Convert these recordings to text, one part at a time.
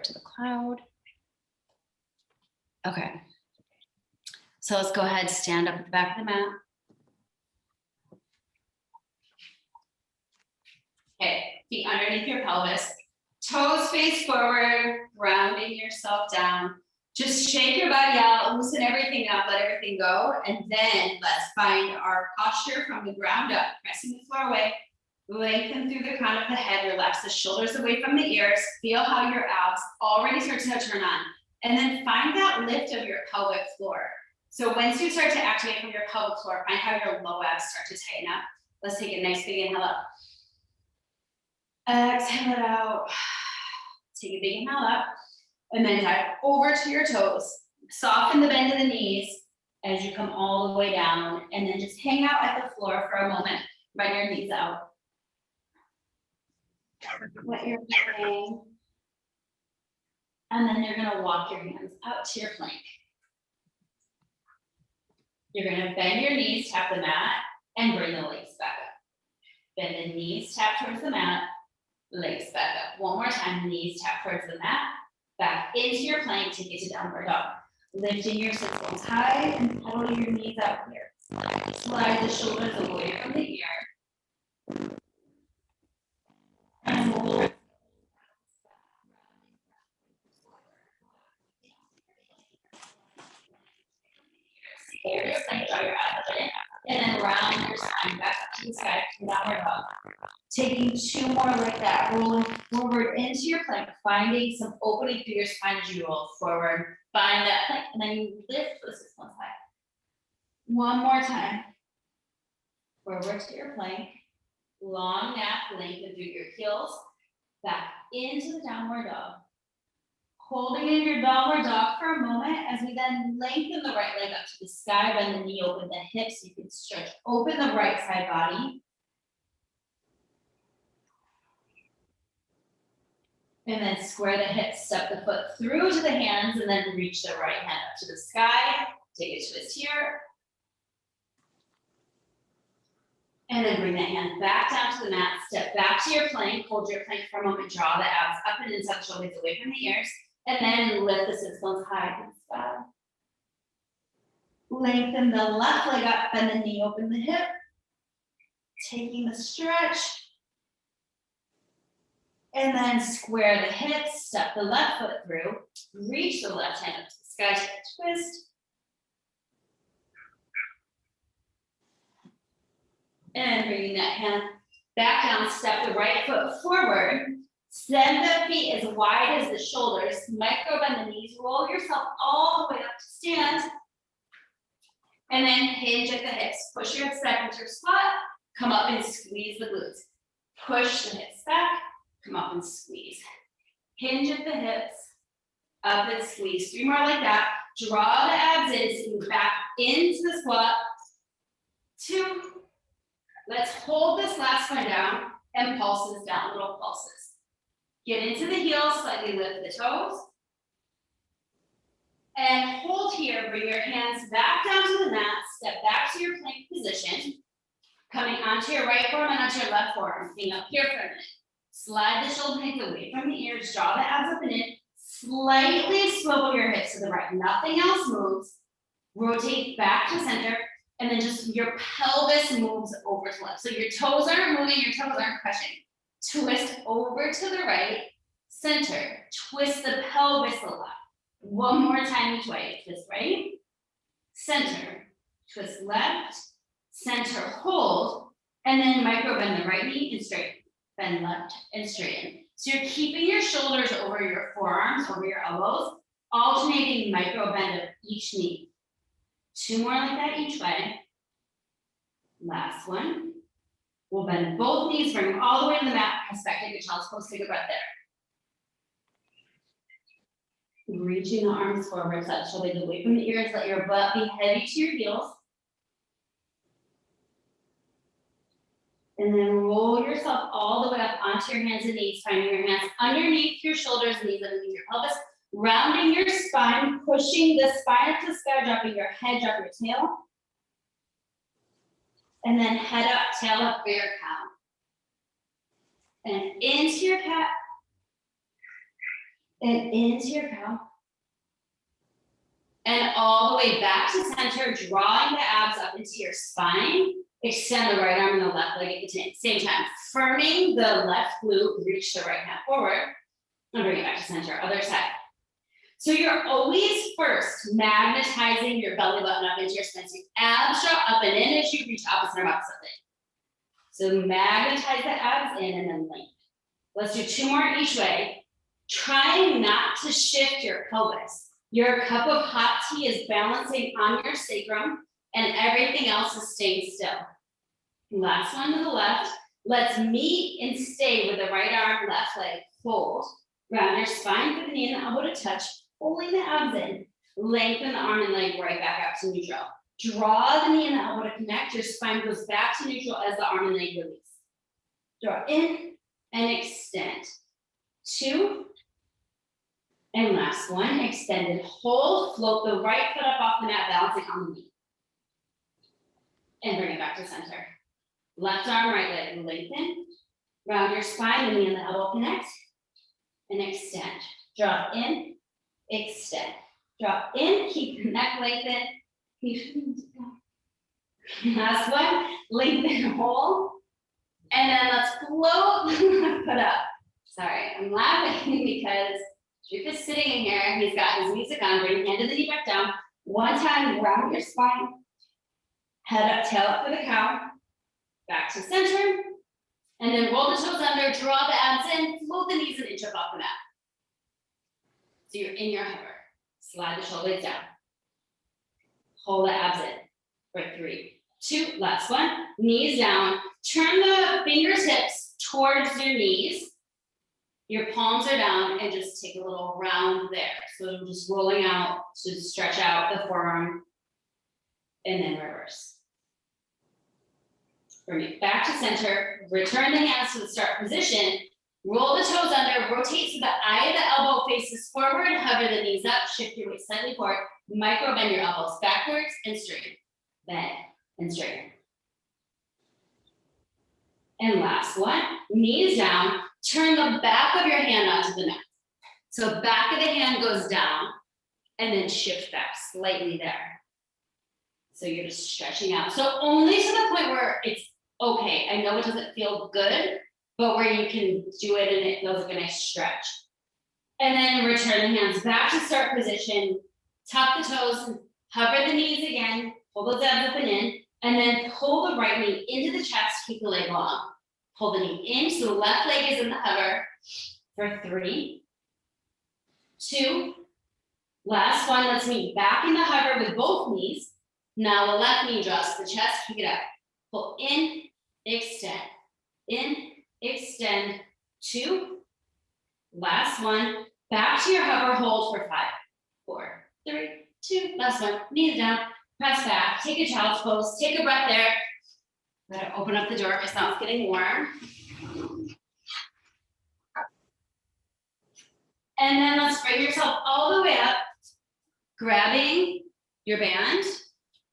to the cloud. Okay. So let's go ahead, stand up at the back of the mat. Okay, feet underneath your pelvis. Toes face forward, grounding yourself down. Just shake your body out, loosen everything up, let everything go. And then let's find our posture from the ground up, pressing the floor away. Lengthen through the crown of the head, relax the shoulders away from the ears. Feel how your abs already start to turn on. And then find that lift of your pelvic floor. So once you start to activate from your pelvic floor, find how your low abs start to tighten up. Let's take a nice big inhale up. Exhale it out. Take a big inhale up. And then dive over to your toes. Soften the bend of the knees as you come all the way down. And then just hang out at the floor for a moment. Run your knees out. Let your hang. And then you're going to walk your hands out to your plank. You're going to bend your knees, tap the mat, and bring the legs back up. Bend the knees, tap towards the mat, legs back up. One more time, knees tap towards the mat, back into your plank, take it to downward dog. Lifting your sit bones high and pedal your knees out here. Slide the shoulders away from the ear. And hold. Here, your plank, draw your eyes up in. And then round your spine back up to the sky, downward dog. Taking two more like that, rolling forward into your plank, finding some opening through your spine as you roll forward. Find that plank, and then you lift the sit bones high. One more time. Forward to your plank. Long nap, lengthen through your heels. Back into the downward dog. Holding in your downward dog for a moment as we then lengthen the right leg up to the sky, bend the knee, open the hips. You can stretch open the right side body. And then square the hips, step the foot through to the hands, and then reach the right hand up to the sky. Take a twist here. And then bring that hand back down to the mat. Step back to your plank. Hold your plank for a moment. Draw the abs up and inside the shoulders away from the ears. And then lift the sit bones high to the sky. Lengthen the left leg up, bend the knee, open the hip. Taking the stretch. And then square the hips, step the left foot through, reach the left hand up to the sky, take a twist. And bringing that hand back down, step the right foot forward. Send the feet as wide as the shoulders, micro bend the knees, roll yourself all the way up to stand. And then hinge at the hips. Push your hips back into your squat, come up and squeeze the glutes. Push the hips back. Come up and squeeze. Hinge at the hips, up and squeeze. 3 more like that. Draw the abs in, so move back into the squat. 2. Let's hold this last one down and pulses down, little pulses. Get into the heels, slightly lift the toes. And hold here, bring your hands back down to the mat, step back to your plank position. Coming onto your right forearm and onto your left forearm. Hang up here for a minute. Slide the shoulder blades away from the ears, draw the abs up and in. Slightly swivel your hips to the right. Nothing else moves. Rotate back to center. And then just your pelvis moves over to left. So your toes aren't moving, your toes aren't crushing. Twist over to the right. Center. Twist the pelvis to the left. One more time each way. Twist right. Center. Twist left. Center. Hold. And then micro bend the right knee and straighten. Bend left and straighten. So you're keeping your shoulders over your forearms, over your elbows, alternating micro bend of each knee. 2 more like that each way. Last one. We'll bend both knees, bring them all the way to the mat, press back into child's pose, take a breath there. Reaching the arms forward, set the shoulders away from the ears, let your butt be heavy to your heels. And then roll yourself all the way up onto your hands and knees, finding your hands underneath your shoulders, knees underneath your pelvis, rounding your spine, pushing the spine up to the sky, dropping your head, drop your tail. And then head up, tail up for your cow. And into your cat. and into your cow. And all the way back to center, drawing the abs up into your spine. Extend the right arm and the left leg at the same time, firming the left glute, reach the right hand forward, and bring it back to center, other side. So you're always first magnetizing your belly button up into your spine. So abs draw up and in as you reach opposite arm, opposite leg. So magnetize the abs in and then lengthen. Let's do 2 more each way. Trying not to shift your pelvis. Your cup of hot tea is balancing on your sacrum and everything else is staying still. Last one to the left. Let's meet and stay with the right arm, left leg. Hold. Round your spine with the knee and the elbow to touch. Pulling the abs in. Lengthen the arm and leg right back out to neutral. Draw the knee and the elbow to connect. Your spine goes back to neutral as the arm and leg release. Draw in and extend. 2. And last one, extended. Hold, float the right foot up off the mat, balancing on the knee. And bring it back to center. Left arm, right leg, lengthen. Round your spine, the knee and the elbow connect. And extend. Draw in, extend. Draw in, keep the neck lengthened. Last one, lengthen, hold. And then let's float, put up. Sorry, I'm laughing because Drew is sitting in here. He's got his music on, bring hand to the knee back down. One time, round your spine. Head up, tail up for the cow. Back to center. And then roll the toes under, draw the abs in, float the knees and inch up off the mat. So you're in your hover. Slide the shoulder blades down. Hold the abs in for 3, 2, last one. Knees down. Turn the fingertips towards your knees. Your palms are down and just take a little round there. So just rolling out to stretch out the forearm and then reverse. Bring it back to center. Return the hands to the start position. Roll the toes under. Rotate so the eye of the elbow faces forward. Hover the knees up. Shift your weight slightly forward. Micro bend your elbows backwards and straight. Bend and straighten. And last one, knees down. Turn the back of your hand onto the mat. So back of the hand goes down and then shift back slightly there. So you're just stretching out. So only to the point where it's okay. I know it doesn't feel good, but where you can do it and it feels like a nice stretch. And then return the hands back to start position. Tuck the toes, hover the knees again, pull those abs up and in, and then pull the right knee into the chest, keep the leg long. Pull the knee in, so the left leg is in the hover for 3, 2, last one. Let's meet back in the hover with both knees. Now the left knee draws to the chest, kick it up. Pull in, extend, 2, last one. Back to your hover, hold for 5, 4, 3, 2, last one. Knees down, press back, take a child's pose, take a breath there. Gotta open up the door because now it's getting warm. And then let's bring yourself all the way up, grabbing your band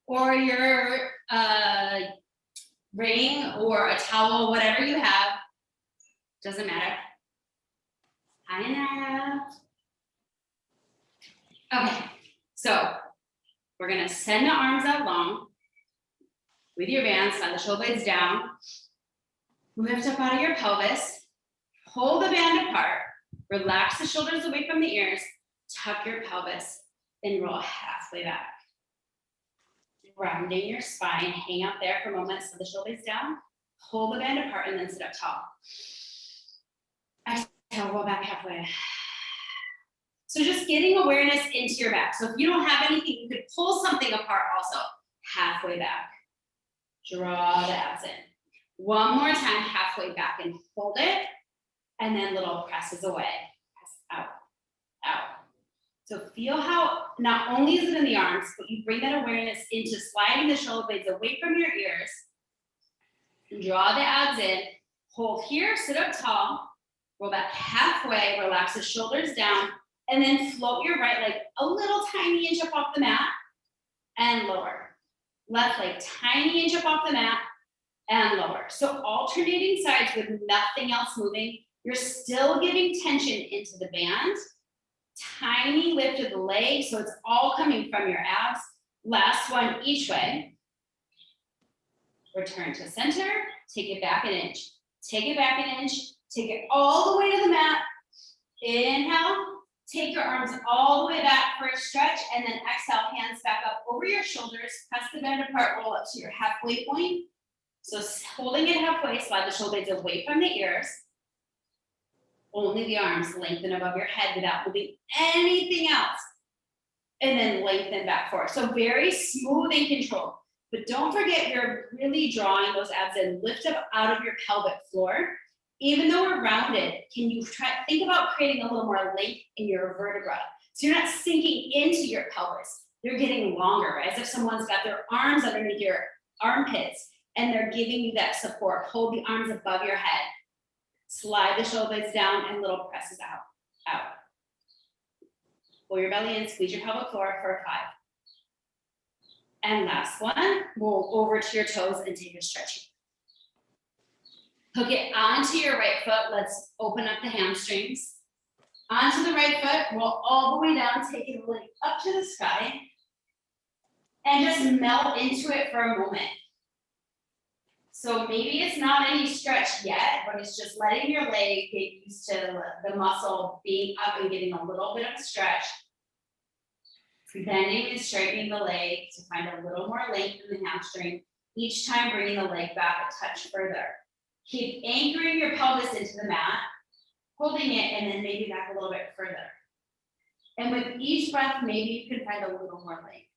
or your ring or a towel, whatever you have, doesn't matter. High enough. Okay, so we're gonna send the arms out long. With your band, slide the shoulder blades down. Lift up out of your pelvis. Pull the band apart. Relax the shoulders away from the ears. Tuck your pelvis and roll halfway back. Rounding your spine. Hang out there for a moment. So the shoulder blades down. Pull the band apart and then sit up tall. Exhale, roll back halfway. So just getting awareness into your back. So if you don't have anything, you could pull something apart also. Halfway back. Draw the abs in. One more time, halfway back and hold it. And then little presses away. Press out, out. So feel how not only is it in the arms, but you bring that awareness into sliding the shoulder blades away from your ears. Draw the abs in. Hold here, sit up tall. Roll back halfway, relax the shoulders down. And then float your right leg a little tiny inch up off the mat and lower. Left leg, tiny inch up off the mat and lower. So alternating sides with nothing else moving. You're still giving tension into the band tiny lift of the leg, so it's all coming from your abs. Last one each way. Return to center, take it back an inch. Take it back an inch, take it all the way to the mat. Inhale, take your arms all the way back for a stretch, and then exhale, hands back up over your shoulders, press the bend apart, roll up to your halfway point. So holding it halfway, slide the shoulders away from the ears. Only the arms lengthen above your head without moving anything else. And then lengthen back forward. So very smooth and controlled. But don't forget you're really drawing those abs in. Lift up out of your pelvic floor. Even though we're rounded, can you think about creating a little more length in your vertebra? So you're not sinking into your pelvis. You're getting longer, as if someone's got their arms underneath your armpits and they're giving you that support. Hold the arms above your head. Slide the shoulders down and little presses out. Pull your belly in, squeeze your pelvic floor for 5. And last one, roll over to your toes and take a stretch. Hook it onto your right foot. Let's open up the hamstrings. Onto the right foot, roll all the way down, taking the leg up to the sky. And just melt into it for a moment. So maybe it's not any stretch yet, but it's just letting your leg get used to the muscle being up and getting a little bit of a stretch. Bending and straightening the leg to find a little more length in the hamstring. Each time bringing the leg back a touch further. Keep anchoring your pelvis into the mat, holding it, and then maybe back a little bit further. And with each breath, maybe you can find a little more length.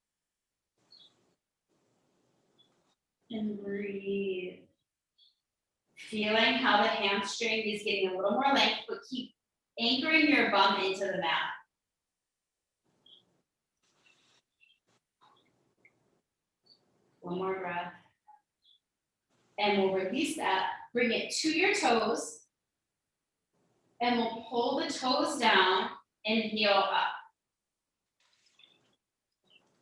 And breathe. Feeling how the hamstring is getting a little more length, but keep anchoring your bum into the mat. One more breath. And we'll release that. Bring it to your toes. And we'll pull the toes down and heel up.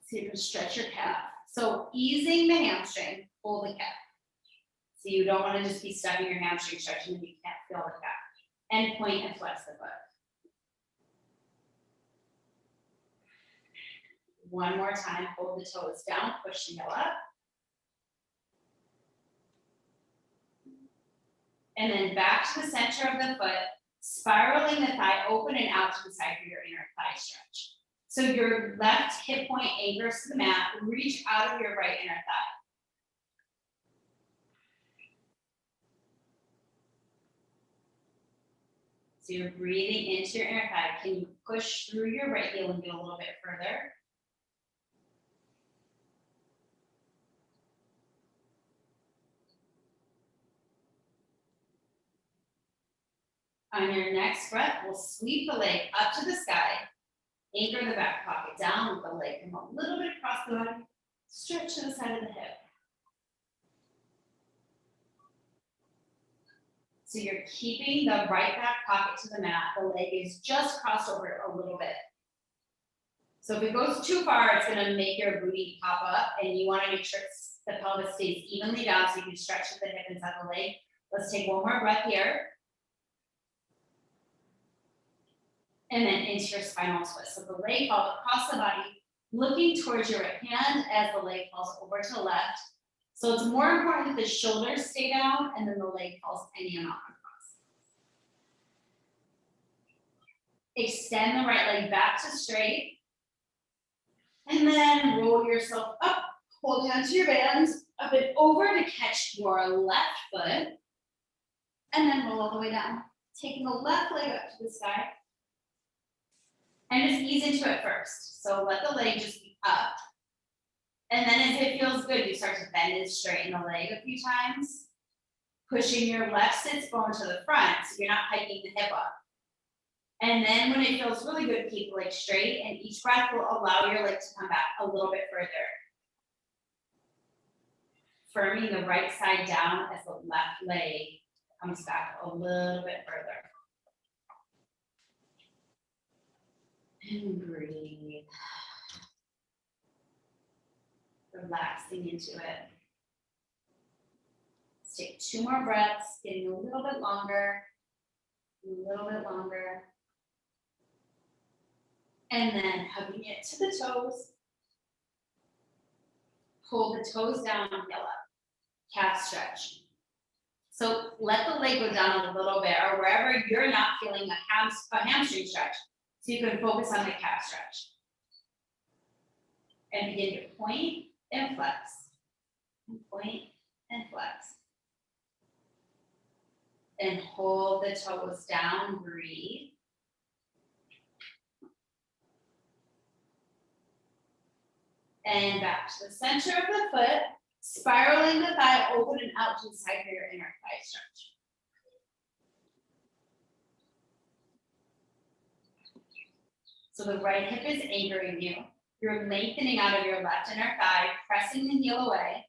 So you can stretch your calf. So easing the hamstring, pull the calf. So you don't want to just be stuck in your hamstring stretching and you can't feel the calf. And point and flex the foot. One more time, hold the toes down, push the heel up. And then back to the center of the foot, spiraling the thigh open and out to the side for your inner thigh stretch. So your left hip point anchors to the mat, reach out of your right inner thigh. So you're breathing into your inner thigh. Can you push through your right heel and get a little bit further? On your next breath, we'll sweep the leg up to the sky, anchor the back pocket down with the leg, come a little bit across the body, stretch to the side of the hip. So you're keeping the right back pocket to the mat. The leg is just crossed over a little bit. So if it goes too far, it's gonna make your booty pop up and you wanna make sure the pelvis stays evenly down so you can stretch the hip inside the leg. Let's take one more breath here. And then into your spinal twist. So the leg falls across the body, looking towards your right hand as the leg falls over to the left. So it's more important that the shoulders stay down and then the leg falls any amount across. Extend the right leg back to straight. And then roll yourself up, hold onto your bands, up and over to catch your left foot. And then roll all the way down. Taking the left leg up to the sky. And just ease into it first. So let the leg just be up. And then as it feels good, you start to bend and straighten the leg a few times. Pushing your left sits bone to the front so you're not hiking the hip up. And then when it feels really good, keep the leg straight and each breath will allow your leg to come back a little bit further. Firming the right side down as the left leg comes back a little bit further. And breathe. Relaxing into it. Let's take 2 more breaths, getting a little bit longer, a little bit longer. And then hugging it to the toes. Pull the toes down and heel up. Calf stretch. So let the leg go down a little bit, or wherever you're not feeling a hamstring stretch, so you can focus on the calf stretch. And begin to point and flex. And point and flex. And hold the toes down, breathe. And back to the center of the foot, spiraling the thigh open and out to the side for your inner thigh stretch. So the right hip is anchoring you. You're lengthening out of your left inner thigh, pressing the heel away.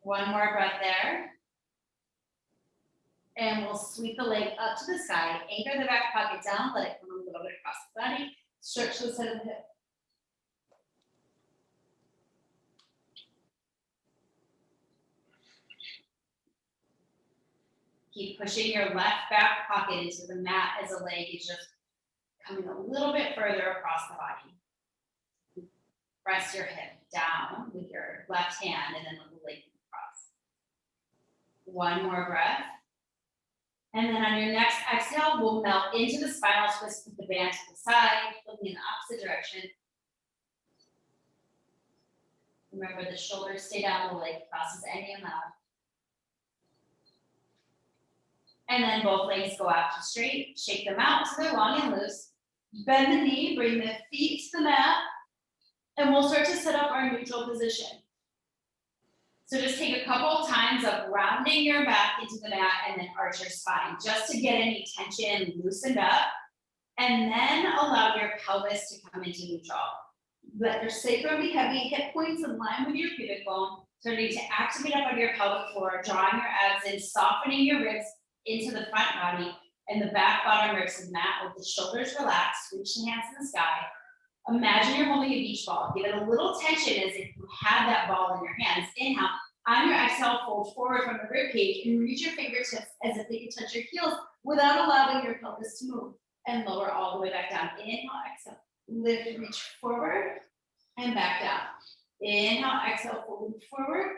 One more breath there. And we'll sweep the leg up to the side, anchor the back pocket down, let it come a little bit across the body, stretch the side of the hip. Keep pushing your left back pocket into the mat as the leg is just coming a little bit further across the body. Press your hip down with your left hand and then let the leg across. One more breath. And then on your next exhale, we'll melt into the spinal twist with the band to the side, looking in the opposite direction. Remember, the shoulders stay down, the leg crosses any amount. And then both legs go out to straight, shake them out so they're long and loose. Bend the knee, bring the feet to the mat, and we'll start to set up our neutral position. So just take a couple of times of rounding your back into the mat and then arch your spine, just to get any tension loosened up. And then allow your pelvis to come into neutral. Let your sacrum be heavy, hip points in line with your pubic bone, starting to activate up on your pelvic floor, drawing your abs in, softening your ribs into the front body and the back bottom ribs of the mat with the shoulders relaxed, reach the hands in the sky. Imagine you're holding a beach ball. Give it a little tension as if you had that ball in your hands. Inhale. On your exhale, fold forward from the rib cage and reach your fingertips as if they can touch your heels without allowing your pelvis to move. And lower all the way back down. Inhale, exhale. Lift, reach forward and back down. Inhale, exhale, fold forward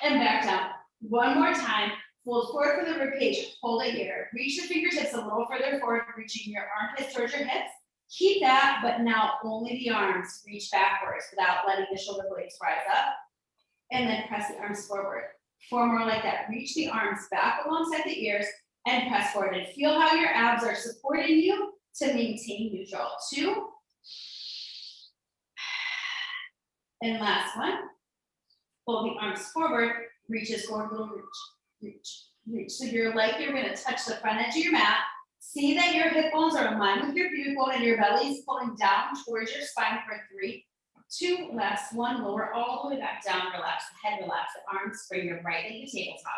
and back down. One more time. Fold forward for the rib cage. Hold it here. Reach your fingertips a little further forward, reaching your armpits towards your hips. Keep that, but now only the arms reach backwards without letting the shoulder blades rise up. And then press the arms forward. 4 more like that. Reach the arms back alongside the ears and press forward. And feel how your abs are supporting you to maintain neutral. 2. And last one. Pull the arms forward. Reach as forward, little reach. Reach, reach. So you're like you're going to touch the front edge of your mat. See that your hip bones are in line with your pubic bone and your belly is pulling down towards your spine for 3, 2, last 1. Lower all the way back down. Relax the head, relax the arms. Bring your right leg to tabletop.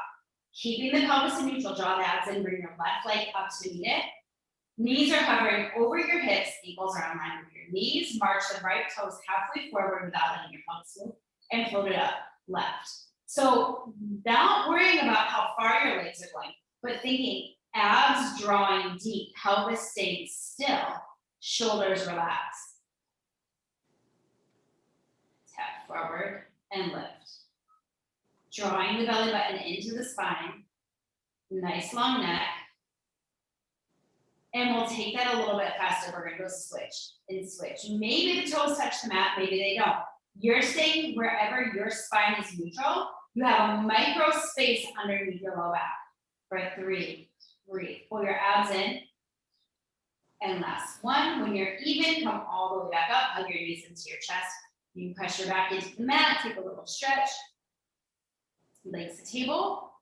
Keeping the pelvis in neutral, draw the abs in. Bring your left leg up to meet it. Knees are hovering over your hips. Ankles are in line with your knees. March the right toes halfway forward without letting your pelvis move. And float it up left. So not worrying about how far your legs are going, but thinking abs drawing deep, pelvis staying still, shoulders relax. Tap forward and lift. Drawing the belly button into the spine. Nice long neck. And we'll take that a little bit faster. We're gonna go switch and switch. Maybe the toes touch the mat, maybe they don't. You're staying wherever your spine is neutral. You have a micro space underneath your low back. For 3, breathe. Pull your abs in. And last 1. When you're even, come all the way back up. Hug your knees into your chest. You can press your back into the mat. Take a little stretch. Legs to table.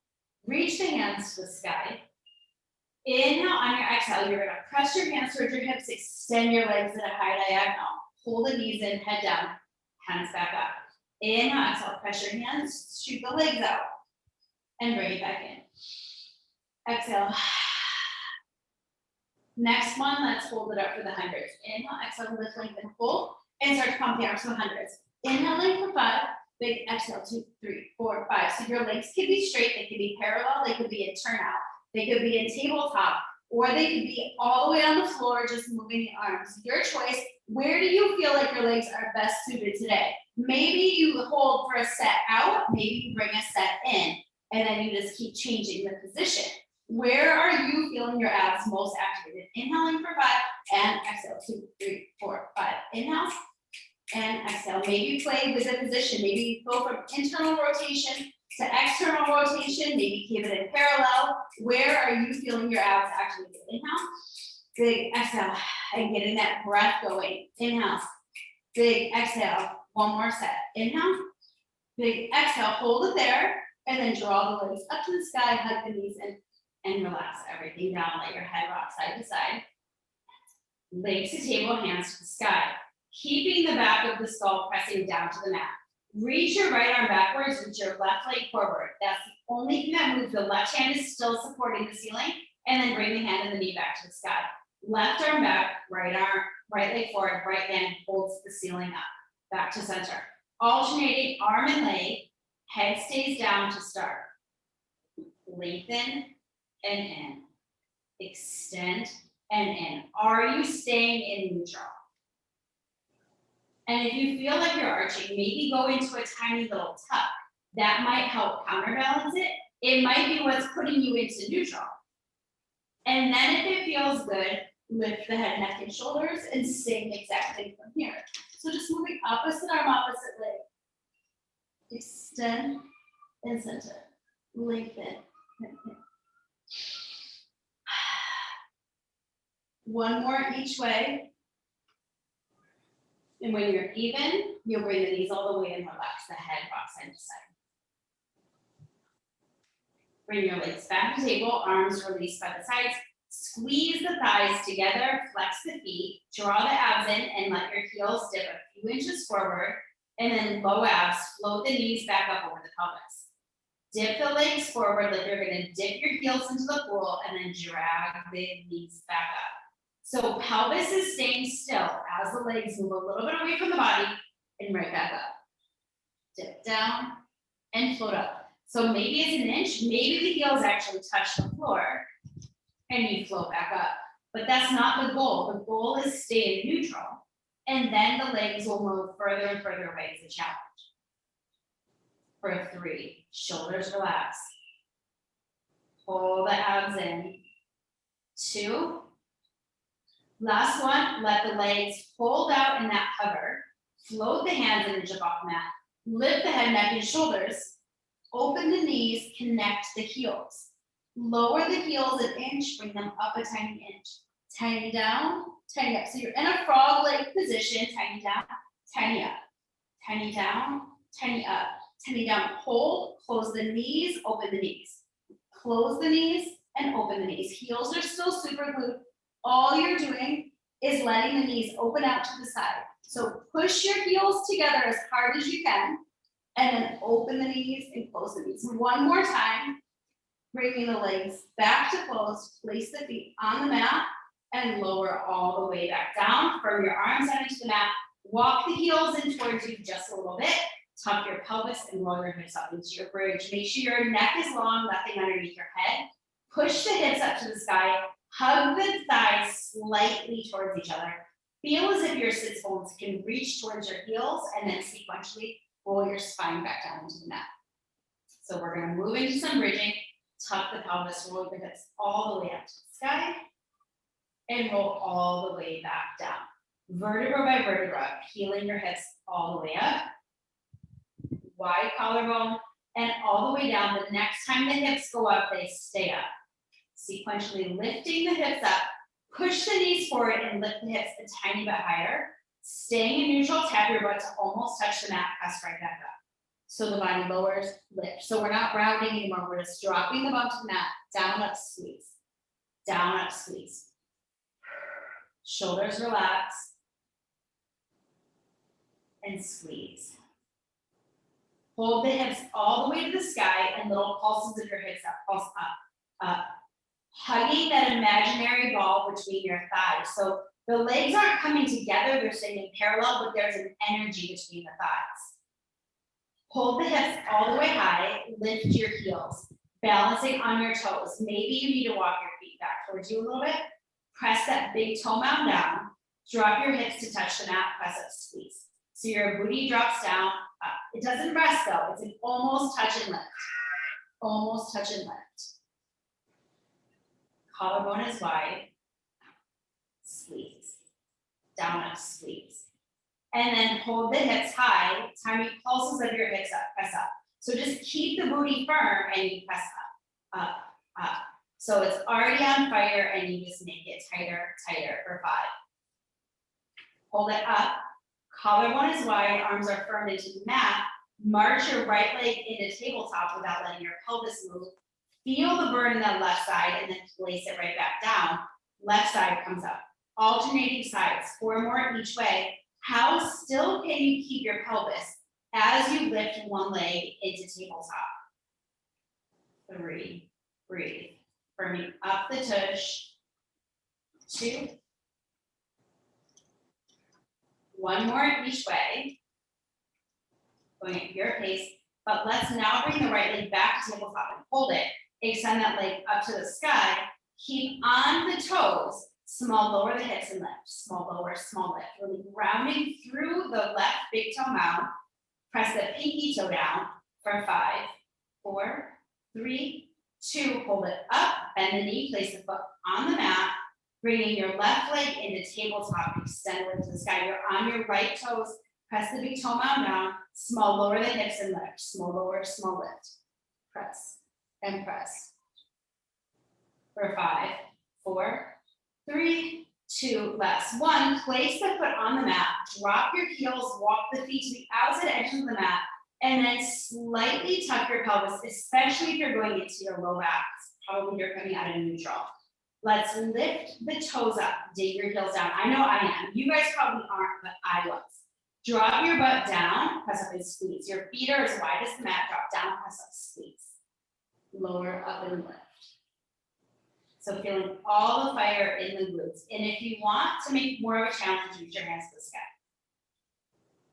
Reach the hands to the sky. Inhale on your exhale. You're going to press your hands towards your hips. Extend your legs in a high diagonal. Pull the knees in, head down. Hands back up. Inhale, exhale, press your hands, shoot the legs out, and bring it back in. Exhale. Next one, let's hold it up for the hundreds. Inhale, exhale, lift, lengthen, pull, and start to pump the arms for hundreds. Inhaling for 5, big exhale, 2, 3, 4, 5. So your legs can be straight, they can be parallel, they could be a turnout. They could be in tabletop, or they could be all the way on the floor, just moving the arms. Your choice. Where do you feel like your legs are best suited today? Maybe you hold for a set out, maybe you bring a set in, and then you just keep changing the position. Where are you feeling your abs most activated? Inhaling for 5 and exhale, 2, 3, 4, 5. Inhale and exhale. Maybe play with the position. Maybe you go from internal rotation to external rotation. Maybe keep it in parallel. Where are you feeling your abs activated? Inhale, big exhale, and getting that breath going. Inhale, big exhale. One more set. Inhale, big exhale. Hold it there, and then draw the legs up to the sky. Hug the knees in. And relax everything down. Let your head rock side to side. Legs to table, hands to the sky. Keeping the back of the skull pressing down to the mat. Reach your right arm backwards, reach your left leg forward. That's the only thing that moves. The left hand is still supporting the ceiling, and then bring the hand and the knee back to the sky. Left arm back, right leg forward, right hand holds the ceiling up, back to center. Alternating arm and leg, head stays down to start. Lengthen and in, extend and in. Are you staying in neutral? And if you feel like you're arching, maybe go into a tiny little tuck. That might help counterbalance it. It might be what's putting you into neutral. And then if it feels good, lift the head, neck, and shoulders and same exact thing from here. So just moving opposite arm, opposite leg. Extend and center. Lengthen. One more each way. And when you're even, you'll bring the knees all the way and relax the head, rock side to side. Bring your legs back to table, arms released by the sides. Squeeze the thighs together, flex the feet, draw the abs in, and let your heels dip a few inches forward. And then low abs, float the knees back up over the pelvis. Dip the legs forward like you're gonna dip your heels into the pool and then drag the knees back up. So pelvis is staying still as the legs move a little bit away from the body and right back up. Dip down and float up. So maybe it's an inch, maybe the heels actually touch the floor and you float back up. But that's not the goal. The goal is stay in neutral. And then the legs will move further and further away as a challenge. For 3, shoulders relax. Pull the abs in. 2. Last one, let the legs fold out in that hover. Float the hands and jump off the mat. Lift the head, neck, and shoulders. Open the knees, connect the heels. Lower the heels an inch, bring them up a tiny inch. Tiny down, tiny up. So you're in a frog leg position, tiny down, tiny up. Tiny down, tiny up. Tiny down, hold, close the knees, open the knees. Close the knees and open the knees. Heels are still super glued. All you're doing is letting the knees open out to the side. So push your heels together as hard as you can, and then open the knees and close the knees. One more time, bringing the legs back to close, place the feet on the mat, and lower all the way back down. Firm your arms out into the mat. Walk the heels in towards you just a little bit. Tuck your pelvis and roll your hips up into your bridge. Make sure your neck is long, nothing underneath your head. Push the hips up to the sky. Hug the thighs slightly towards each other. Feel as if your sits bones can reach towards your heels, and then sequentially roll your spine back down into the mat. So we're going to move into some bridging. Tuck the pelvis, roll your hips all the way up to the sky, and roll all the way back down. Vertebra by vertebra, peeling your hips all the way up. Wide collarbone, and all the way down. The next time the hips go up, they stay up. Sequentially lifting the hips up, push the knees forward and lift the hips a tiny bit higher. Staying in neutral, tap your butt to almost touch the mat, press right back up. So the body lowers, lift. So we're not rounding anymore, we're just dropping the bum to the mat, down, up, squeeze. Down, up, squeeze. Shoulders relax. And squeeze. Hold the hips all the way to the sky and little pulses of your hips up, pulse up, up. Hugging that imaginary ball between your thighs. So the legs aren't coming together, they're staying in parallel, but there's an energy between the thighs. Hold the hips all the way high, lift your heels. Balancing on your toes. Maybe you need to walk your feet back towards you a little bit. Press that big toe mound down. Drop your hips to touch the mat, press up, squeeze. So your booty drops down, up. It doesn't rest though, it's an almost touch and lift. Almost touch and lift. Collarbone is wide. Squeeze. Down, up, squeeze. And then hold the hips high, tiny pulses of your hips up, press up. So just keep the booty firm and you press up, up, up. So it's already on fire and you just make it tighter, tighter for 5. Hold it up. Collarbone is wide, arms are firm into the mat. March your right leg into tabletop without letting your pelvis move. Feel the burn in that left side and then place it right back down. Left side comes up. Alternating sides, 4 more each way. How still can you keep your pelvis as you lift one leg into tabletop? 3, breathe. Firming up the tush. 2. 1 more each way. Going at your pace, but let's now bring the right leg back to tabletop and hold it. Extend that leg up to the sky. Keep on the toes. Small lower the hips and lift. Small lower, small lift. Really grounding through the left big toe mound. Press the pinky toe down for 5, 4, 3, 2. Hold it up. Bend the knee. Place the foot on the mat. Bringing your left leg into tabletop. Extend it to the sky. You're on your right toes. Press the big toe mound down. Small lower the hips and lift. Small lower, small lift. Press and press. For 5, 4, 3, 2, last. 1, place the foot on the mat. Drop your heels, walk the feet to the outside edges of the mat, and then slightly tuck your pelvis, especially if you're going into your low back. Probably you're coming out of neutral. Let's lift the toes up, dig your heels down. I know I am. You guys probably aren't, but I was. Drop your butt down, press up and squeeze. Your feet are as wide as the mat, drop down, press up, squeeze. Lower, up and lift. So feeling all the fire in the glutes. And if you want to make more of a challenge, reach your hands to the sky.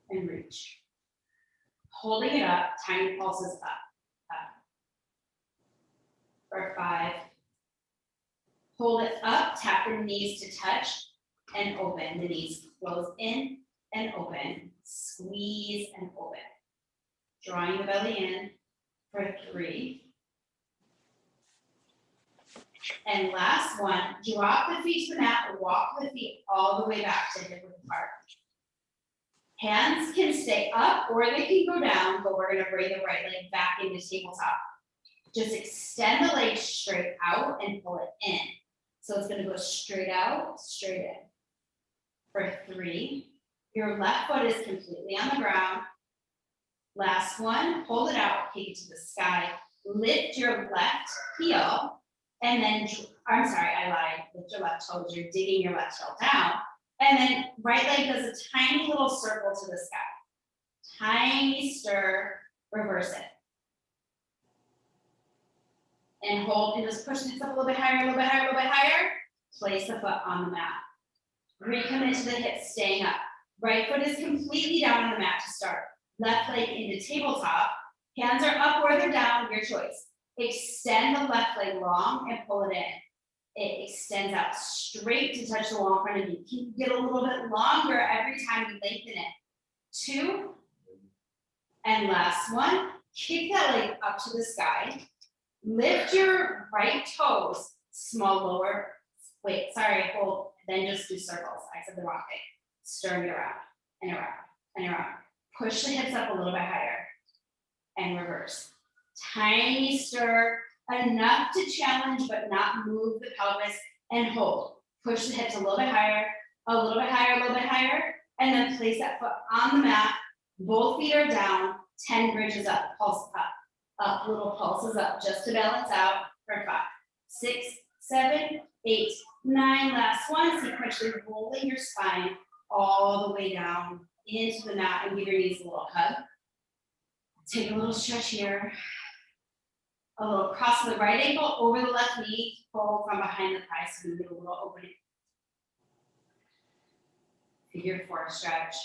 And reach. Holding it up, tiny pulses up, up. For 5. Hold it up, tap the knees to touch and open. The knees close in and open. Squeeze and open. Drawing the belly in for 3. And last one, drop the feet to the mat, walk the feet all the way back to hip width apart. Hands can stay up or they can go down, but we're gonna bring the right leg back into tabletop. Just extend the leg straight out and pull it in. So it's gonna go straight out, straight in. For 3, your left foot is completely on the ground. Last one, hold it out, kick it to the sky. Lift your left heel. And then, I'm sorry, I lied. Lift your left toes, you're digging your left heel down. And then right leg does a tiny little circle to the sky. Tiny stir, reverse it. And hold, and just push the hips up a little bit higher, a little bit higher, a little bit higher. Place the foot on the mat. Recommit to the hips, staying up. Right foot is completely down on the mat to start. Left leg into tabletop. Hands are up or they're down, your choice. Extend the left leg long and pull it in. It extends out straight to touch the wall in front of you. Can you get a little bit longer every time you lengthen it? 2. And last one, kick that leg up to the sky. Lift your right toes, small lower. Wait, sorry, hold, then just do circles. I said the wrong thing. Stir it around and around and around. Push the hips up a little bit higher and reverse. Tiny stir, enough to challenge but not move the pelvis, and hold. Push the hips a little bit higher, a little bit higher, a little bit higher, and then place that foot on the mat. Both feet are down, 10 bridges up, pulse up, little pulses up, just to balance out for 5, 6, 7, 8, 9, last one, sequentially rolling your spine all the way down into the mat and give your knees a little hug. Take a little stretch here. A little cross of the right ankle over the left knee, pull from behind the thigh so you get a little opening. Figure 4 stretch.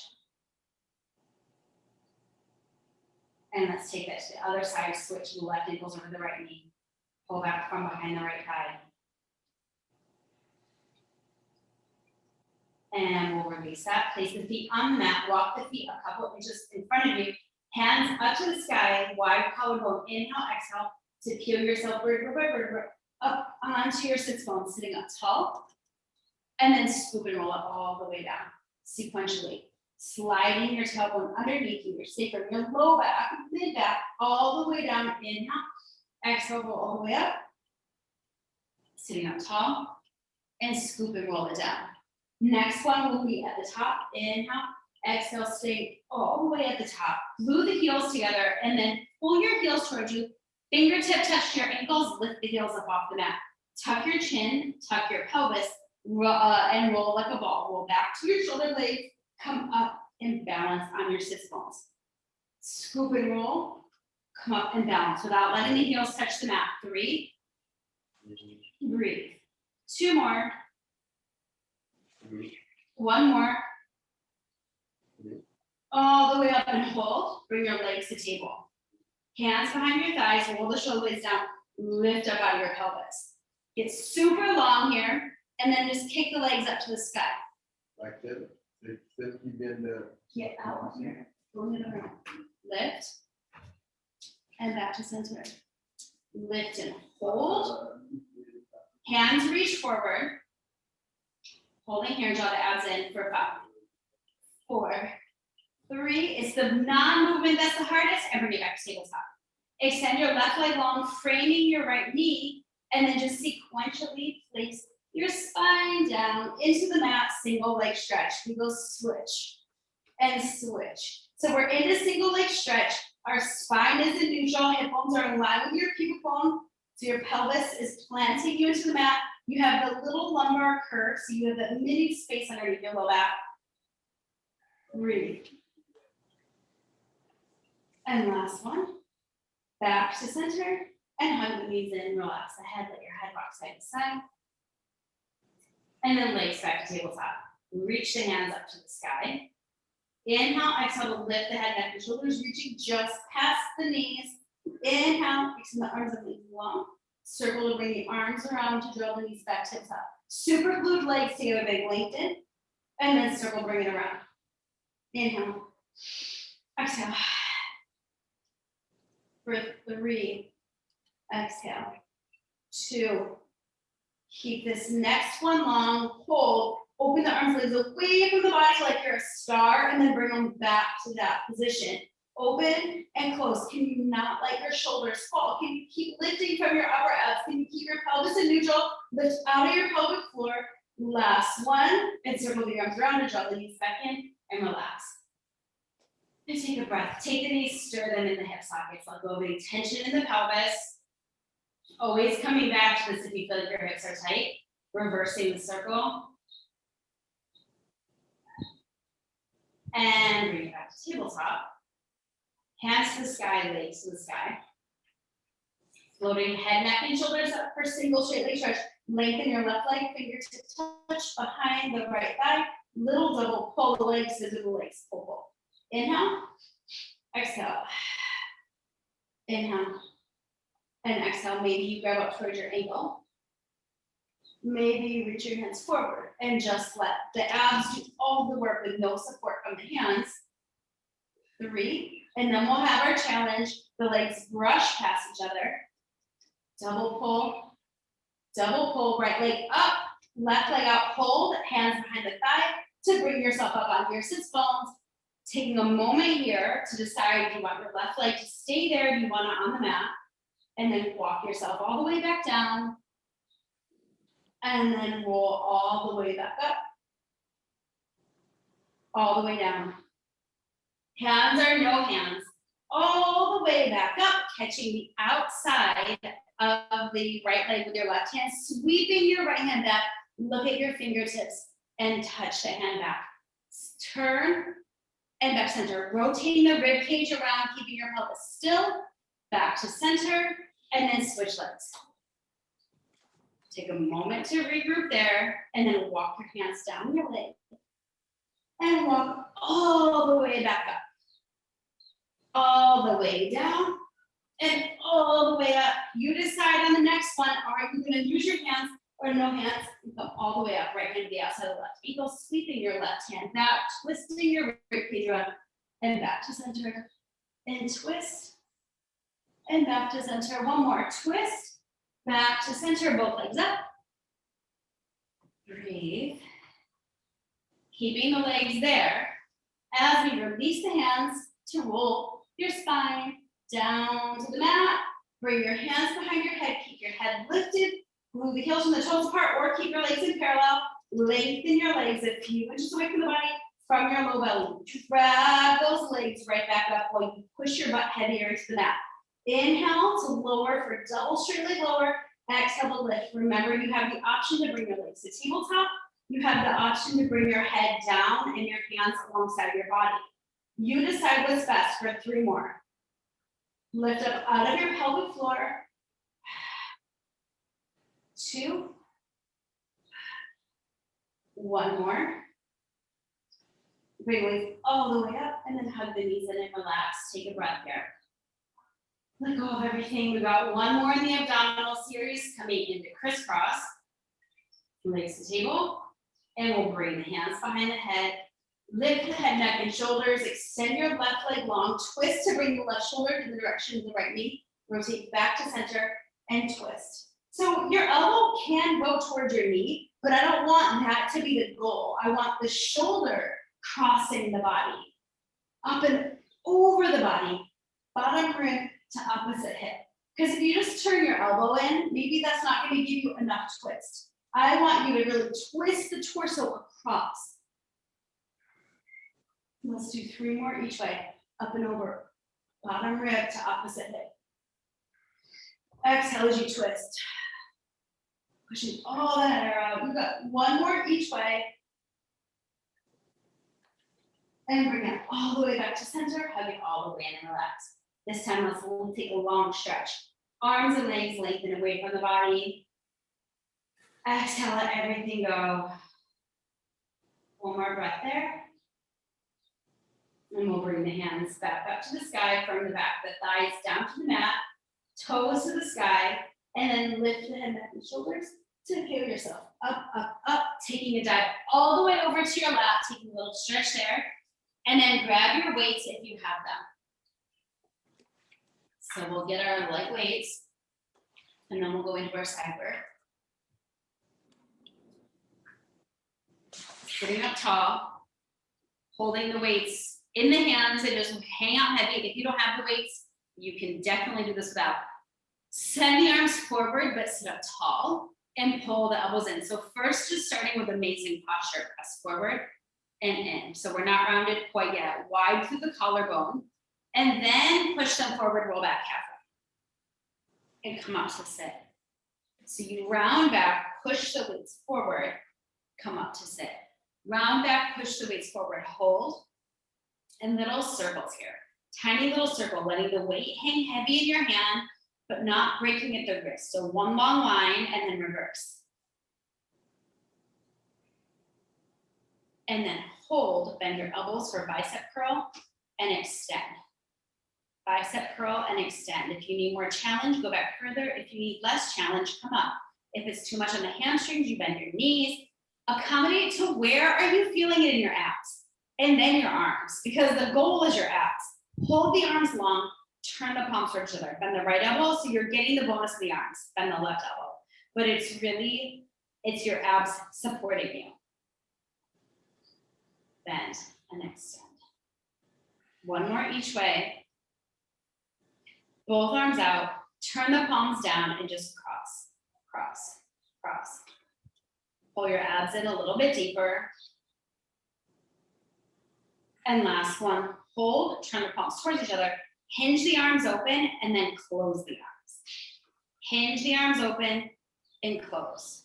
And let's take that to the other side, switch the left ankles over the right knee. Pull back from behind the right thigh. And we'll release that. Place the feet on the mat. Walk the feet a couple inches in front of you. Hands up to the sky. Wide collarbone. Inhale, exhale to peel yourself vertebra up onto your sits bones, sitting up tall. And then scoop and roll it all the way down sequentially. Sliding your tailbone underneath you, your sacrum, your low back, mid back, all the way down. Inhale, exhale, roll all the way up. Sitting up tall, and scoop and roll it down. Next one will be at the top. Inhale, exhale, stay all the way at the top. Glue the heels together, and then pull your heels towards you. Fingertip touch your ankles, lift the heels up off the mat. Tuck your chin, tuck your pelvis, and roll like a ball. Roll back to your shoulder blades. Come up and balance on your sits bones. Scoop and roll, come up and balance without letting the heels touch the mat. 3, breathe. 2 more. 1 more. All the way up and hold. Bring your legs to table. Hands behind your thighs, roll the shoulder blades down, lift up out of your pelvis. Get super long here, and then just kick the legs up to the sky. Like that. You bend Get out of here. Go in the room. Lift. And back to center. Lift and hold. Hands reach forward. Holding here, draw the abs in for 5, 4, 3. It's the non-movement that's the hardest. And bring it back to tabletop. Extend your left leg long, framing your right knee. And then just sequentially place your spine down into the mat, single leg stretch. We go switch and switch. So we're in a single leg stretch. Our spine is in neutral, hip bones are in line with your pubic bone. So your pelvis is planting you into the mat. You have the little lumbar curve, so you have the mini space underneath your low back. Breathe. And last one. Back to center and hug the knees in, relax the head, let your head rock side to side. And then legs back to tabletop. Reach the hands up to the sky. Inhale, exhale to lift the head, neck, and shoulders, reaching just past the knees. Inhale, extend the arms up long. Circle to bring the arms around to draw the knees back to the top. Super glued legs together, big lengthen. And then circle, bring it around. Inhale, exhale. For 3, exhale. 2. Keep this next one long, hold, open the arms, legs away from the body like you're a star, and then bring them back to that position. Open and close. Can you not let your shoulders fall? Can you keep lifting from your upper abs? Can you keep your pelvis in neutral? Lift out of your pelvic floor. Last one, and circle the arms around and draw the knees back in and relax. And take a breath. Take the knees, stir them in the hip sockets. Let go of any tension in the pelvis. Always coming back to this if you feel like your hips are tight. Reversing the circle. And bring it back to tabletop. Hands to the sky, legs to the sky. Floating head, neck, and shoulders up for single straight leg stretch. Lengthen your left leg, fingertips touch behind the right thigh. Little double pull the legs, scissor the legs, pull, pull. Inhale, exhale. Inhale. And exhale, maybe you grab up towards your ankle. Maybe you reach your hands forward and just let the abs do all the work with no support from the hands. 3, and then we'll have our challenge. The legs brush past each other. Double pull, right leg up, left leg out, hold, hands behind the thigh to bring yourself up onto your sits bones. Taking a moment here to decide if you want your left leg to stay there, if you want it on the mat. And then walk yourself all the way back down. And then roll all the way back up. All the way down. Hands or no hands. All the way back up, catching the outside of the right leg with your left hand. Sweeping your right hand back. Look at your fingertips and touch the hand back. Turn and back center. Rotating the rib cage around, keeping your pelvis still. Back to center, and then switch legs. Take a moment to regroup there, and then walk your hands down your leg. And walk all the way back up. All the way down, and all the way up. You decide on the next one, are you gonna use your hands or no hands? And come all the way up, right hand to the outside of the left ankle, sweeping your left hand back, twisting your rib cage around, and back to center, and twist, and back to center. One more, twist, back to center, both legs up. Breathe. Keeping the legs there as we release the hands to roll your spine down to the mat. Bring your hands behind your head, keep your head lifted, move the heels from the toes apart, or keep your legs in parallel. Lengthen your legs a few inches away from the body, from your low belly. Drag those legs right back up while you push your butt heavier into the mat. Inhale to lower for double straight leg lower. Exhale to lift. Remember, you have the option to bring your legs to tabletop. You have the option to bring your head down and your hands alongside your body. You decide what's best for 3 more. Lift up out of your pelvic floor. 2. 1 more. Bring weights all the way up and then hug the knees in and relax. Take a breath here. Let go of everything. We got 1 more in the abdominal series coming into crisscross. Legs to table. And we'll bring the hands behind the head. Lift the head, neck, and shoulders. Extend your left leg long. Twist to bring the left shoulder to the direction of the right knee. Rotate back to center and twist. So your elbow can go towards your knee, but I don't want that to be the goal. I want the shoulder crossing the body. Up and over the body. Bottom rib to opposite hip. Because if you just turn your elbow in, maybe that's not going to give you enough twist. I want you to really twist the torso across. Let's do 3 more each way. Up and over. Bottom rib to opposite hip. Exhale as you twist. Pushing all that air out. We've got 1 more each way. And bring it all the way back to center. Hug it all the way in and relax. This time, let's take a long stretch. Arms and legs lengthen away from the body. Exhale, let everything go. 1 more breath there. And we'll bring the hands back up to the sky from the back, the thighs down to the mat, toes to the sky, and then lift the head, neck, and shoulders to feel yourself up, up, up, taking a dive all the way over to your lap, taking a little stretch there, and then grab your weights if you have them. So we'll get our light weights, and then we'll go into our side work. Sitting up tall, holding the weights in the hands and just hang out heavy. If you don't have the weights, you can definitely do this without. Send the arms forward, but sit up tall and pull the elbows in. So first, just starting with amazing posture, press forward and in. So we're not rounded quite yet, wide through the collarbone, and then push them forward, roll back halfway, and come up to sit. So you round back, push the weights forward, come up to sit. Round back, push the weights forward, hold, and little circles here. Tiny little circle, letting the weight hang heavy in your hand, but not breaking at the wrist. So 1 long line and then reverse. And then hold, bend your elbows for bicep curl and extend. Bicep curl and extend. If you need more challenge, go back further. If you need less challenge, come up. If it's too much on the hamstrings, you bend your knees. Accommodate to where are you feeling it in your abs? And then your arms, because the goal is your abs. Hold the arms long, turn the palms towards each other. Bend the right elbow, so you're getting the bonus of the arms. Bend the left elbow. But it's your abs supporting you. Bend and extend. 1 more each way. Both arms out, turn the palms down and just cross, cross, cross. Pull your abs in a little bit deeper. And last one, hold, turn the palms towards each other, hinge the arms open, and then close the arms. Hinge the arms open and close.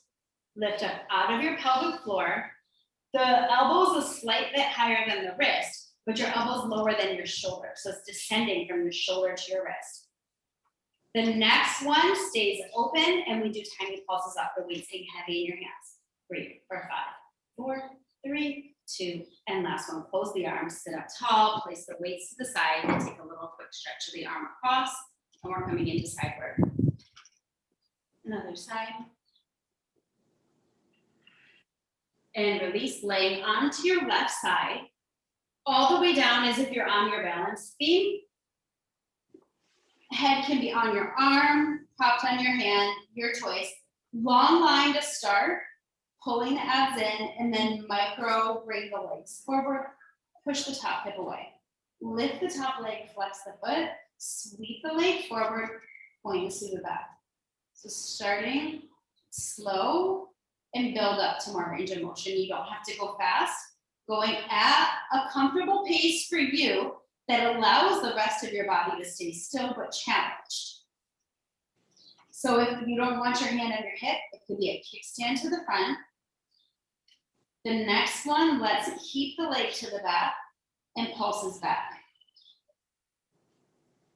Lift up out of your pelvic floor. The elbow is a slight bit higher than the wrist, but your elbow is lower than your shoulder. So it's descending from your shoulder to your wrist. The next one stays open, and we do tiny pulses up, the weights hang heavy in your hands. 3 or 5, 4, 3, 2, and last one. Close the arms, sit up tall, place the weights to the side, and take a little quick stretch of the arm across. And we're coming into side work. Another side. And release, laying onto your left side, all the way down as if you're on your balance beam. Head can be on your arm, propped on your hand, your choice. Long line to start, pulling the abs in, and then micro bring the legs forward, push the top hip away. Lift the top leg, flex the foot, sweep the leg forward, points to the back. So starting slow and build up to more range of motion. You don't have to go fast, going at a comfortable pace for you that allows the rest of your body to stay still but challenged. So if you don't want your hand on your hip, it could be a kickstand to the front. The next one, let's keep the leg to the back and pulses back.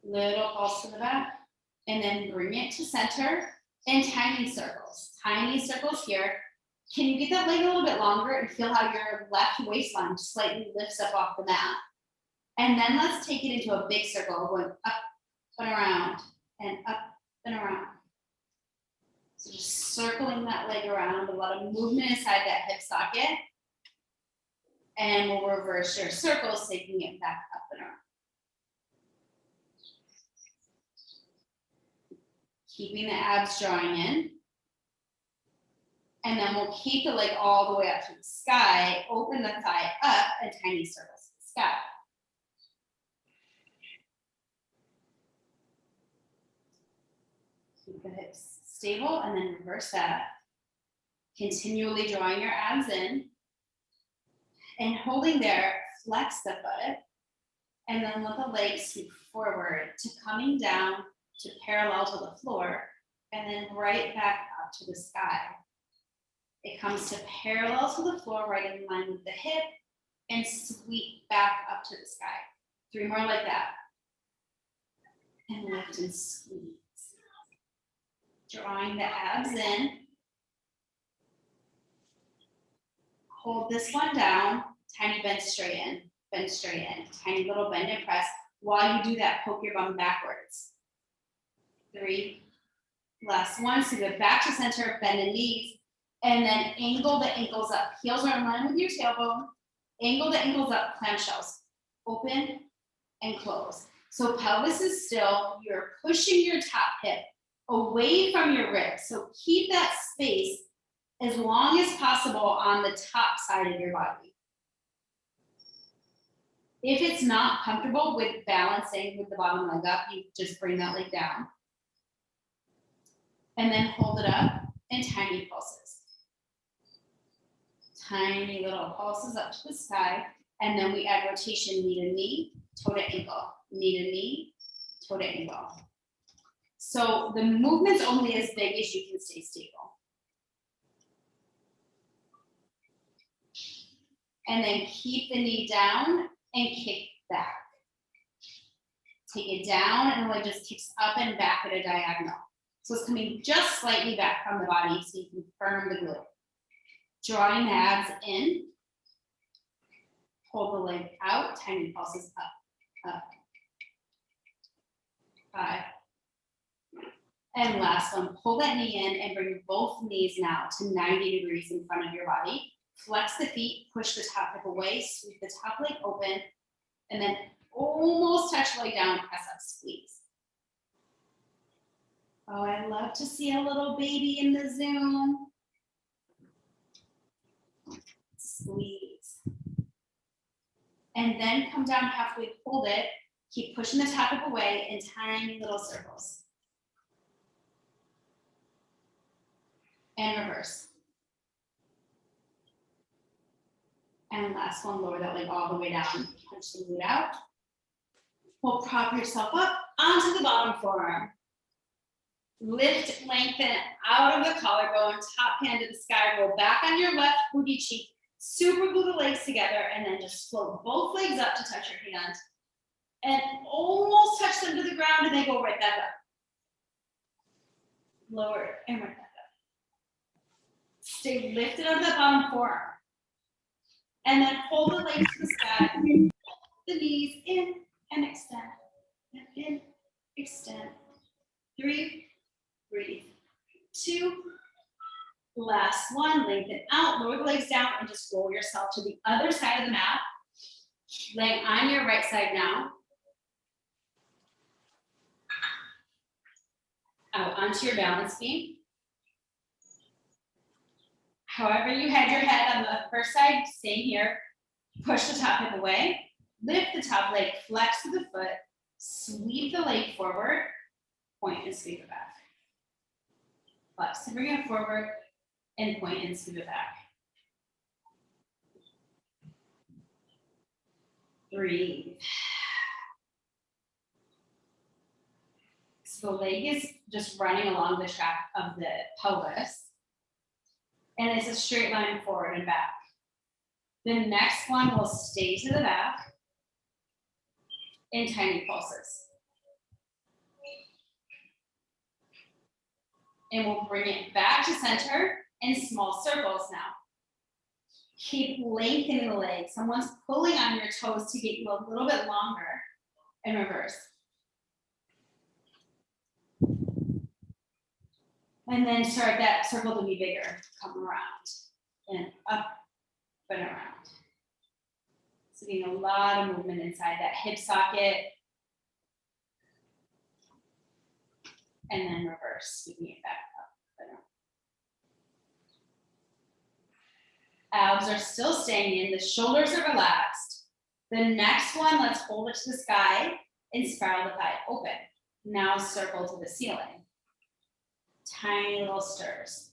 Little pulse to the back, and then bring it to center in tiny circles. Tiny circles here. Can you get that leg a little bit longer and feel how your left waistline slightly lifts up off the mat? And then let's take it into a big circle, going up and around, and up and around. So just circling that leg around, a lot of movement inside that hip socket. And we'll reverse your circles, taking it back up and around. Keeping the abs drawing in. And then we'll keep the leg all the way up to the sky, open the thigh up, and tiny circles to the sky. Keep the hips stable, and then reverse that. Continually drawing your abs in. And holding there, flex the foot. And then let the legs scoop forward to coming down to parallel to the floor, and then right back up to the sky. It comes to parallel to the floor, right in line with the hip, and sweep back up to the sky. 3 more like that. And lift and squeeze. Drawing the abs in. Hold this one down, tiny bend straight in, tiny little bend and press. While you do that, poke your bum backwards. 3, last one, so go back to center, bend the knees, and then angle the ankles up. Heels are in line with your tailbone. Angle the ankles up, clamshells. Open and close. So pelvis is still, you're pushing your top hip away from your ribs. So keep that space as long as possible on the top side of your body. If it's not comfortable with balancing with the bottom leg up, you just bring that leg down. And then hold it up in tiny pulses. Tiny little pulses up to the sky. And then we add rotation, knee to knee, toe to ankle, knee to knee, toe to ankle. So the movement's only as big as you can stay stable. And then keep the knee down and kick back. Take it down and the leg just kicks up and back at a diagonal. So it's coming just slightly back from the body so you can firm the glute. Drawing the abs in. Hold the leg out, tiny pulses up, up. 5. And last one, pull that knee in and bring both knees now to 90 degrees in front of your body. Flex the feet, push the top hip away, sweep the top leg open, and then almost touch the leg down, press up, squeeze. Oh, I love to see a little baby in the Zoom. Squeeze. And then come down halfway, hold it. Keep pushing the top hip away in tiny little circles. And reverse. And last one, lower that leg all the way down. Punch the glute out. Pull, prop yourself up onto the bottom forearm. Lift, lengthen out of the collarbone, top hand to the sky, roll back on your left booty cheek, super glue the legs together, and then just float both legs up to touch your hand. And almost touch them to the ground, and then go right back up. Lower and right back up. Stay lifted out of the bottom forearm. And then hold the legs to the sky, the knees in and extend, and in, extend, 3, breathe. 2, last one, lengthen out, lower the legs down, and just roll yourself to the other side of the mat. Laying on your right side now. Out onto your balance beam. However you had your head on the first side, staying here. Push the top hip away. Lift the top leg, flex to the foot. Sweep the leg forward. Point and sweep it back. Flex to bring it forward. And point and sweep it back. Breathe. So the leg is just running along the track of the pelvis. And it's a straight line forward and back. The next one will stay to the back in tiny pulses. And we'll bring it back to center in small circles now. Keep lengthening the legs. Someone's pulling on your toes to get you a little bit longer. And reverse. And then start that circle to be bigger. Come around and up and around. So getting a lot of movement inside that hip socket. And then reverse, sweeping it back up and around. Abs are still staying in, the shoulders are relaxed. The next one, let's hold it to the sky and spiral the thigh open. Now circle to the ceiling. Tiny little stirs.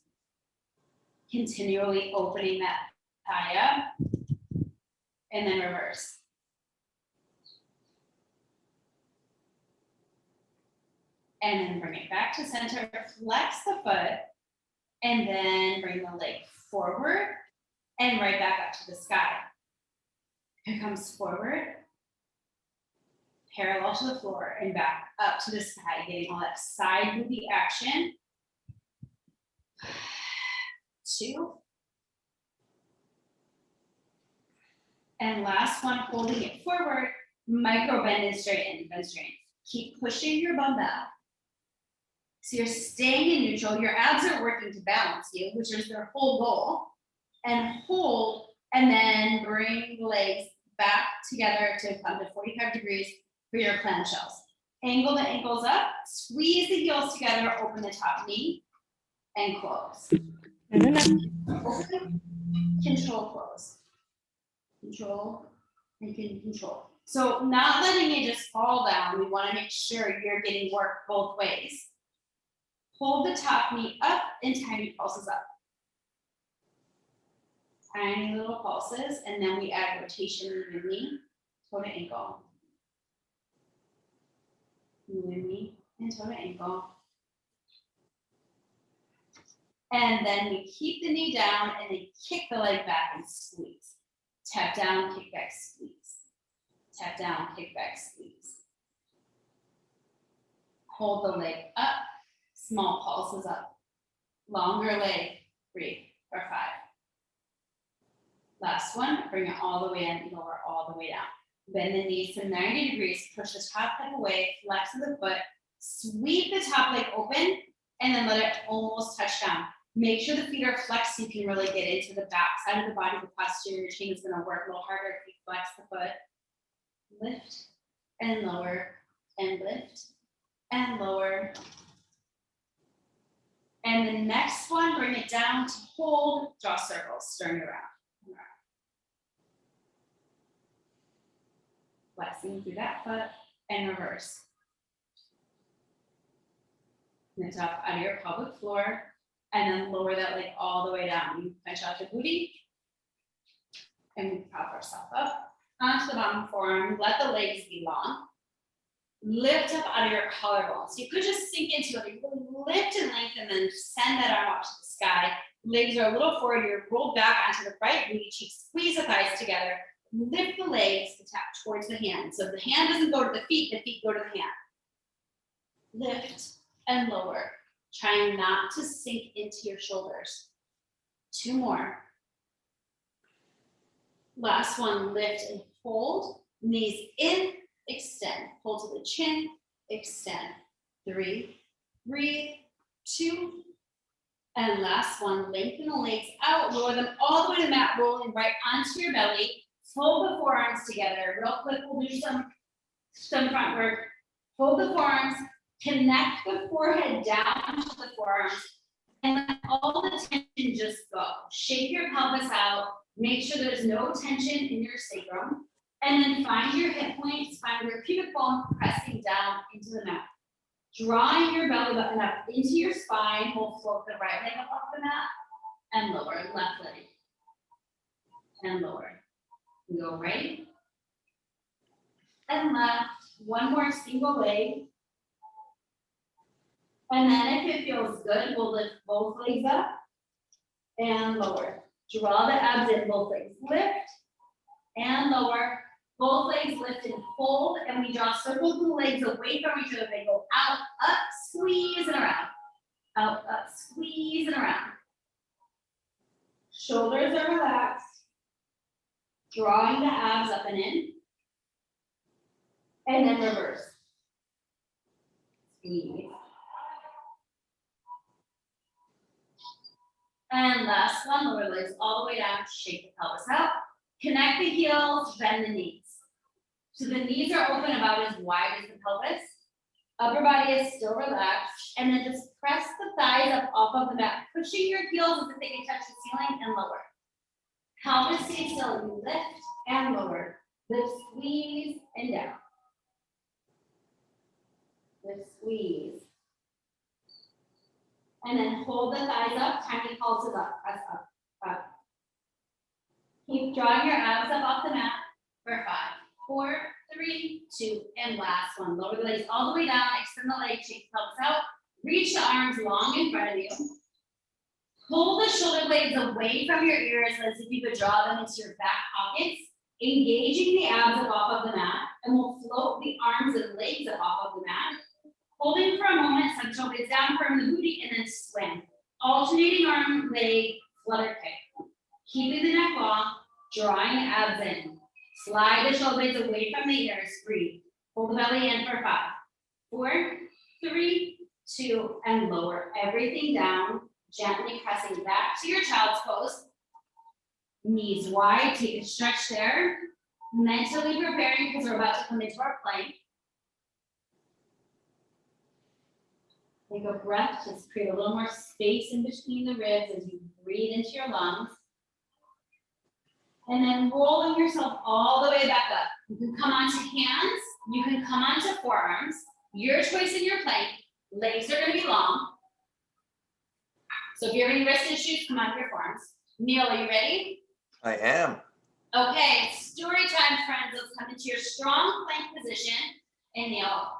Continually opening that thigh up and then reverse. And then bring it back to center, flex the foot, and then bring the leg forward and right back up to the sky. It comes forward, parallel to the floor, and back up to the sky, getting all that side booty action. 2. And last one, holding it forward, micro bend and straighten, bend straighten. Keep pushing your bum back. So you're staying in neutral, your abs are working to balance you, which is their whole goal. And hold, and then bring the legs back together to come to 45 degrees for your clamshells. Angle the ankles up, squeeze the heels together, open the top knee, and close. Open, control, close. Control, and control. So not letting it just fall down, we want to make sure you're getting work both ways. Hold the top knee up and tiny pulses up. Tiny little pulses, and then we add rotation in the knee, toe to ankle. Moving knee and toe to ankle. And then we keep the knee down and then kick the leg back and squeeze. Tap down, kick back, squeeze. Tap down, kick back, squeeze. Hold the leg up, small pulses up. Longer leg, 3 or 5. Last one, bring it all the way in, lower all the way down. Bend the knees to 90 degrees, push the top hip away, flex the foot, sweep the top leg open, and then let it almost touch down. Make sure the feet are flexed so you can really get into the back side of the body. The posterior chain is gonna work a little harder if you flex the foot. Lift and lower, and lift and lower. And the next one, bring it down to hold, draw circles, stirring around. Flexing through that foot and reverse. Lift up out of your pelvic floor and then lower that leg all the way down. You punch out the booty and we prop ourselves up onto the bottom forearm. Let the legs be long. Lift up out of your collarbone. So you could just sink into it. You lift and lengthen and then send that arm up to the sky. Legs are a little forward. You're rolled back onto the right booty cheek. Squeeze the thighs together. Lift the legs to tap towards the hand. So the hand doesn't go to the feet go to the hand. Lift and lower. Trying not to sink into your shoulders. 2 more. Last one, lift and hold. Knees in, extend. Pull to the chin, extend. 3, breathe, 2, and last one, lengthen the legs out, lower them all the way to the mat, rolling right onto your belly, fold the forearms together, real quick, we'll do some front work, fold the forearms, connect the forehead down to the forearms, and let all the tension just go. Shake your pelvis out, make sure there's no tension in your sacrum, and then find your hip points, find your pubic bone pressing down into the mat. Drawing your belly button up into your spine, we'll float the right leg up off the mat, and lower, left leg, and lower. We go right, and left, one more single leg. And then if it feels good, we'll lift both legs up and lower. Draw the abs in, both legs lift and lower. Both legs lift and fold, and we draw circles with the legs away from each other. They go out, up, squeeze, and around. Out, up, squeeze, and around. Shoulders are relaxed. Drawing the abs up and in. And then reverse. Squeeze. And last one, lower legs all the way down, shake the pelvis out. Connect the heels, bend the knees. So the knees are open about as wide as the pelvis. Upper body is still relaxed. And then just press the thighs up off of the mat, pushing your heels as if they can touch the ceiling and lower. Pelvis stays still, you lift and lower. Lift, squeeze, and down. Lift, squeeze. And then hold the thighs up, tiny pulses up, press up, up. Keep drawing your abs up off the mat for 5, 4, 3, 2, and last one. Lower the legs all the way down, extend the legs, shake the pelvis out. Reach the arms long in front of you. Pull the shoulder blades away from your ears as if you could draw them into your back pockets, engaging the abs up off of the mat, and we'll float the arms and legs up off of the mat. Holding for a moment, send shoulder blades down, firm the booty, and then swim. Alternating arm, leg, flutter kick. Keeping the neck long, drawing the abs in. Slide the shoulder blades away from the ears, breathe. Hold the belly in for 5, 4, 3, 2, and lower everything down, gently pressing back to your child's pose. Knees wide, take a stretch there. Mentally preparing because we're about to come into our plank. Take a breath, just create a little more space in between the ribs as you breathe into your lungs. And then rolling yourself all the way back up. You can come onto hands, you can come onto forearms. Your choice in your plank. Legs are gonna be long. So if you have any wrist issues, come onto your forearms. Neil, are you ready? I am. Okay, story time, friends. Let's come into your strong plank position. And Neil.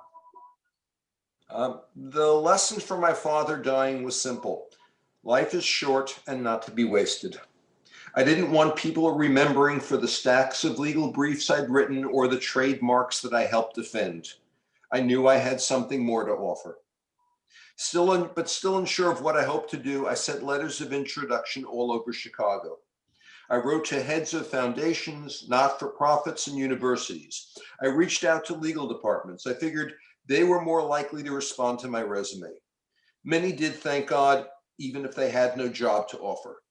The lesson from my father dying was simple. Life is short and not to be wasted. I didn't want people remembering for the stacks of legal briefs I'd written or the trademarks that I helped defend. I knew I had something more to offer. Still unsure of what I hoped to do, I sent letters of introduction all over Chicago. I wrote to heads of foundations, not-for-profits, and universities. I reached out to legal departments. I figured they were more likely to respond to my resume. Many did, thank God, even if they had no job to offer.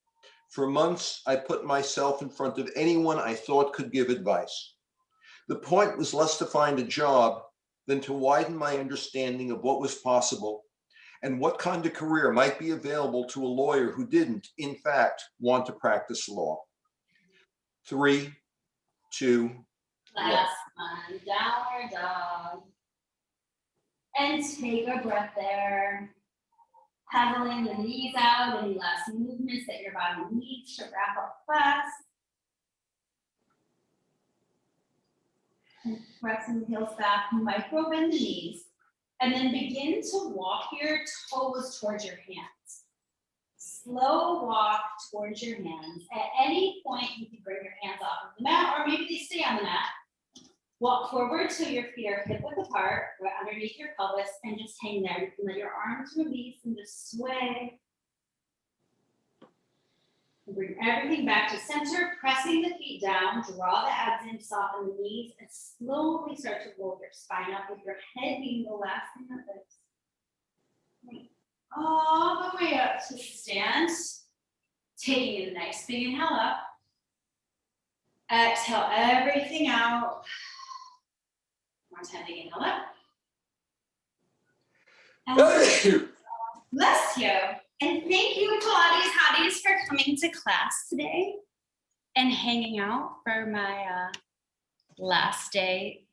For months, I put myself in front of anyone I thought could give advice. The point was less to find a job than to widen my understanding of what was possible and what kind of career might be available to a lawyer who didn't, in fact, want to practice law. 3, 2, Last one, downward dog. And take a breath there. Pedaling the knees out, any last movements that your body needs to wrap up class. And pressing the heels back, micro bend the knees. And then begin to walk your toes towards your hands. Slow walk towards your hands. At any point, you can bring your hands off of the mat, or maybe they stay on the mat. Walk forward till your feet are hip width apart, right underneath your pelvis, and just hang there. You can let your arms release and just sway. And bring everything back to center, pressing the feet down, draw the abs in, soften the knees, and slowly start to roll your spine up with your head being the last thing that lifts. all the way up to stand. Taking a nice big inhale up. Exhale everything out. One more time, big inhale up. And bless you. And thank you, Pilates Hotties, for coming to class today and hanging out for my last day